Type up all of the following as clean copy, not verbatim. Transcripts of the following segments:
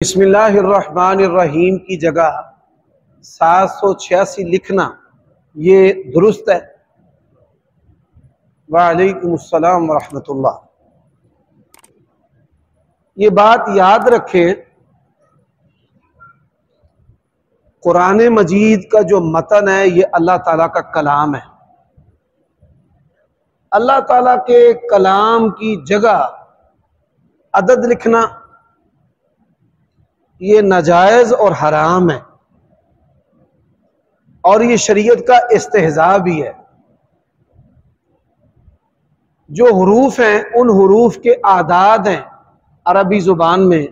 बिस्मिल्लाहिर्रहमानिर्रहीम की जगह 786 लिखना ये दुरुस्त है। वालेकुमुस्सलाम वरहमतुल्लाह। ये बात याद रखें, कुरान मजीद का जो मतन है ये अल्लाह ताला का कलाम है। अल्लाह ताला के कलाम की जगह अदद लिखना ये नाजायज और हराम है और ये शरीयत का इस्तेहज़ा भी है। जो हुरूफ हैं उन हुरूफ के आदाद हैं अरबी जुबान में,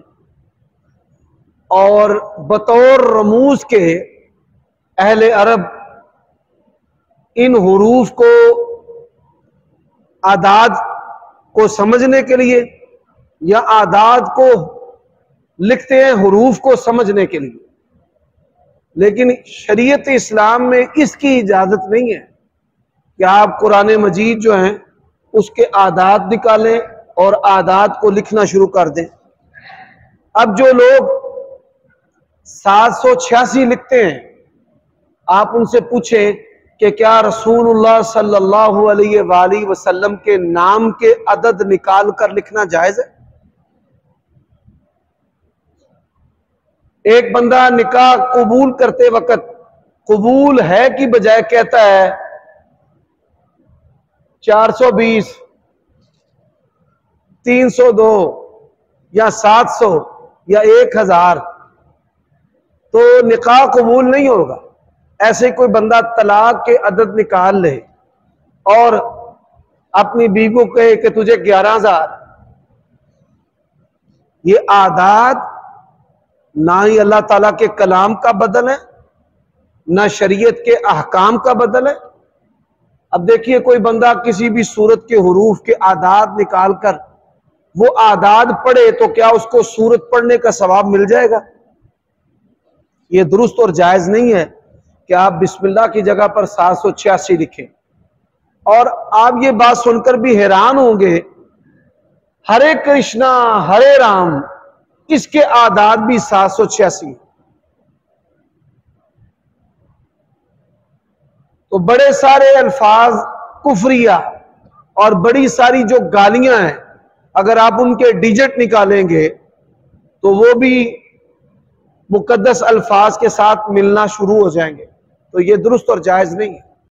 और बतौर रमूज के अहले अरब इन हुरूफ को आदाद को समझने के लिए या आदाद को लिखते हैं हुरूफ को समझने के लिए, लेकिन शरीयत इस्लाम में इसकी इजाजत नहीं है कि आप कुरान मजीद जो है उसके आदाद निकालें और आदाद को लिखना शुरू कर दें। अब जो लोग 786 लिखते हैं, आप उनसे पूछें कि क्या रसूलुल्लाह सल्लल्लाहु अलैहि वसल्लम के नाम के अदद निकाल कर लिखना जायज है? एक बंदा निकाह कबूल करते वक्त कबूल है की बजाय कहता है 420, 302 या 700 या 1000, तो निकाह कबूल नहीं होगा। ऐसे कोई बंदा तलाक के अदद निकाल ले और अपनी बीवी को कहे कि तुझे 11,000, ये आदाद ना ही अल्लाह ताला के कलाम का बदल है, ना शरीयत के अहकाम का बदल है। अब देखिए, कोई बंदा किसी भी सूरत के हुरूफ के आदाद निकाल कर वो आदाद पढ़े तो क्या उसको सूरत पढ़ने का सवाब मिल जाएगा? ये दुरुस्त और जायज नहीं है कि आप बिस्मिल्लाह की जगह पर 786 लिखें। और आप ये बात सुनकर भी हैरान होंगे, हरे कृष्णा हरे राम इसके आदाद भी 786। तो बड़े सारे अल्फाज कुफरिया और बड़ी सारी जो गालियां हैं, अगर आप उनके डिजिट निकालेंगे तो वो भी मुकद्दस अल्फाज के साथ मिलना शुरू हो जाएंगे। तो ये दुरुस्त और जायज नहीं है।